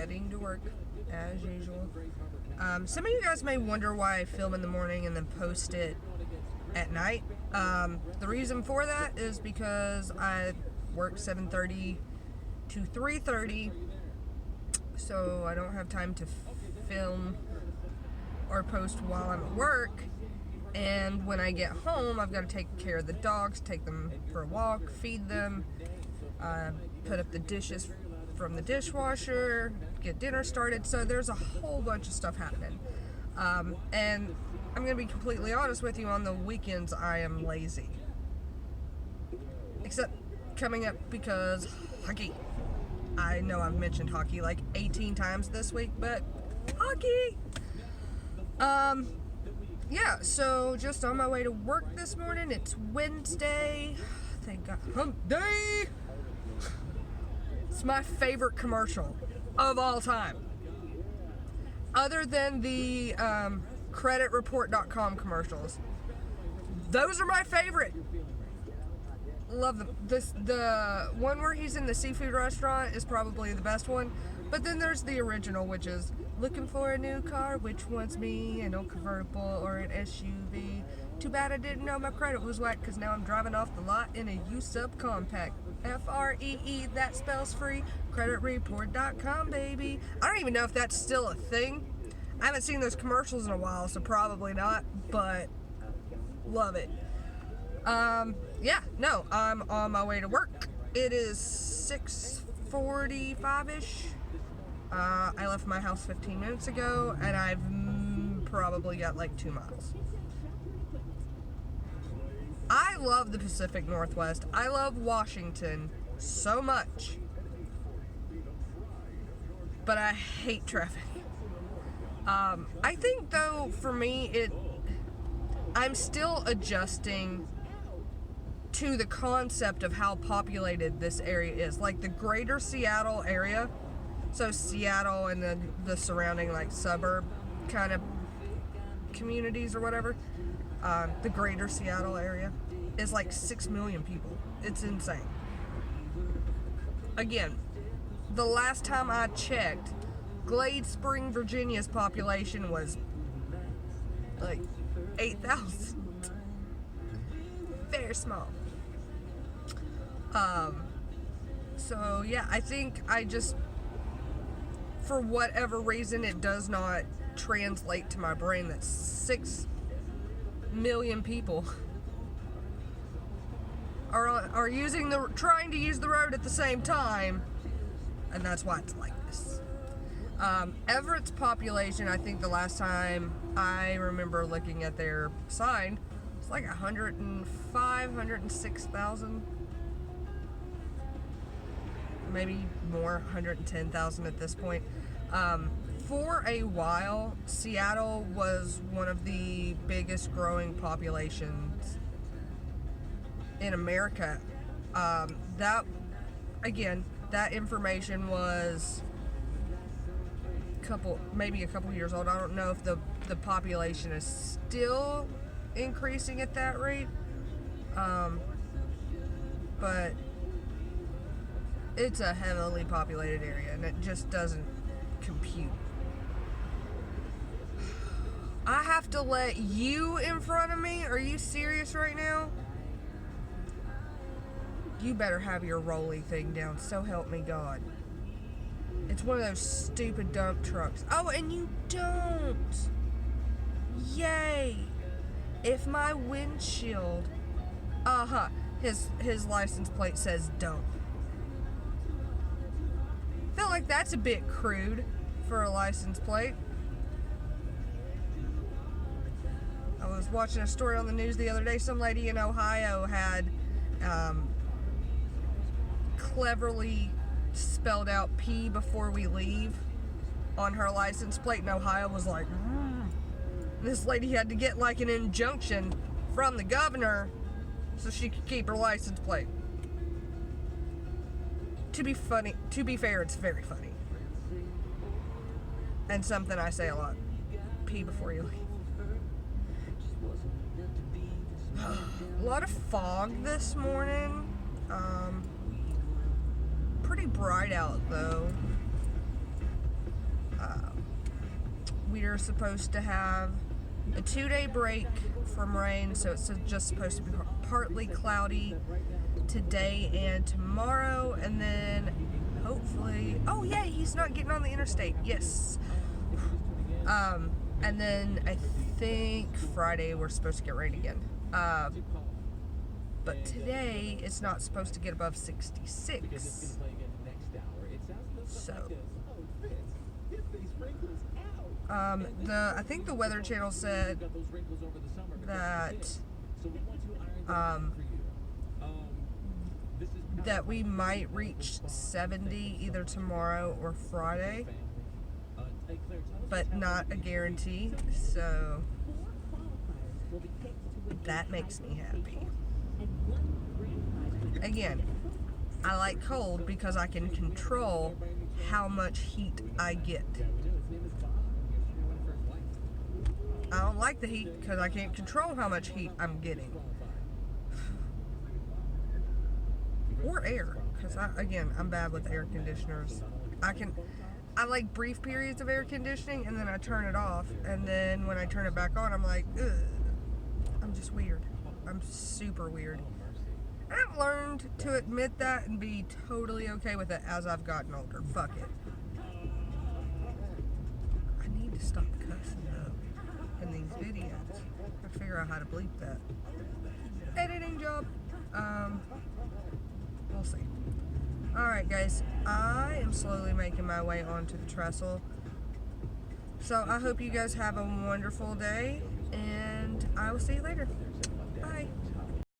heading to work as usual. Some of you guys may wonder why I film in the morning and then post it at night. The reason for that is because I work 7:30 to 3:30, so I don't have time to film or post while I'm at work. And when I get home, I've got to take care of the dogs, take them for a walk, feed them, put up the dishes from the dishwasher, get dinner started. So there's a whole bunch of stuff happening. And I'm going to be completely honest with you, on the weekends I am lazy. Except coming up because hockey. I know I've mentioned hockey like 18 times this week, but hockey! Yeah, so just on my way to work this morning. It's Wednesday. Thank God. Hump Day! It's my favorite commercial of all time. Other than the creditreport.com commercials. Those are my favorite. Love them. The one where he's in the seafood restaurant is probably the best one. But then there's the original, which is looking for a new car, which one's me, an old convertible or an SUV. Too bad I didn't know my credit was whack, because now I'm driving off the lot in a used compact. FREE, that spells free. Creditreport.com, baby. I don't even know if that's still a thing. I haven't seen those commercials in a while, so probably not, but love it. Yeah, no, I'm on my way to work. It is 6:45-ish. I left my house 15 minutes ago, and I've probably got like 2 miles. I love the Pacific Northwest. I love Washington so much. But I hate traffic. I think, though, for me, I'm still adjusting to the concept of how populated this area is. Like the greater Seattle area, so Seattle and the surrounding like suburb kind of communities or whatever, the greater Seattle area is like 6 million people. It's insane. Again, the last time I checked, Glade Spring, Virginia's population was like 8,000. Very small. So yeah, I think I just, for whatever reason, it does not translate to my brain that 6 million people are trying to use the road at the same time, and that's why it's like this. Everett's population, I think the last time I remember looking at their sign, it's like 106,000. Maybe more, 110,000 at this point. For a while, Seattle was one of the biggest growing populations in America. That information was maybe a couple years old. I don't know if the population is still increasing at that rate, but it's a heavily populated area, and it just doesn't compute. I have to let you in front of me? Are you serious right now? You better have your rolly thing down, so help me God. It's one of those stupid dump trucks. Oh, and you don't. Yay. If my windshield, his license plate says don't. Feel like that's a bit crude for a license plate. I was watching a story on the news the other day. Some lady in Ohio had cleverly spelled out "P before we leave" on her license plate, and Ohio was like, This lady had to get like an injunction from the governor so she could keep her license plate. To be fair, it's very funny. And something I say a lot. Pee before you leave. A lot of fog this morning. Pretty bright out though. we're supposed to have a 2-day break from rain, so it's just supposed to be partly cloudy today and tomorrow, and then hopefully, oh yay, he's not getting on the interstate, yes. And then I think Friday we're supposed to get rain again. But today it's not supposed to get above 66. So I think the Weather Channel said that that we might reach 70 either tomorrow or Friday, but not a guarantee, so that makes me happy. Again, I like cold because I can control how much heat I get. I don't like the heat because I can't control how much heat I'm getting. Or air, because I'm bad with air conditioners. I like brief periods of air conditioning, and then I turn it off, and then when I turn it back on, I'm like, ugh. I'm just weird. I'm super weird. And I've learned to admit that and be totally okay with it as I've gotten older. Fuck it. I need to stop cussing though in these videos. I figure out how to bleep that. Editing job. We'll see. Alright guys, I am slowly making my way onto the trestle. So I hope you guys have a wonderful day, and I will see you later.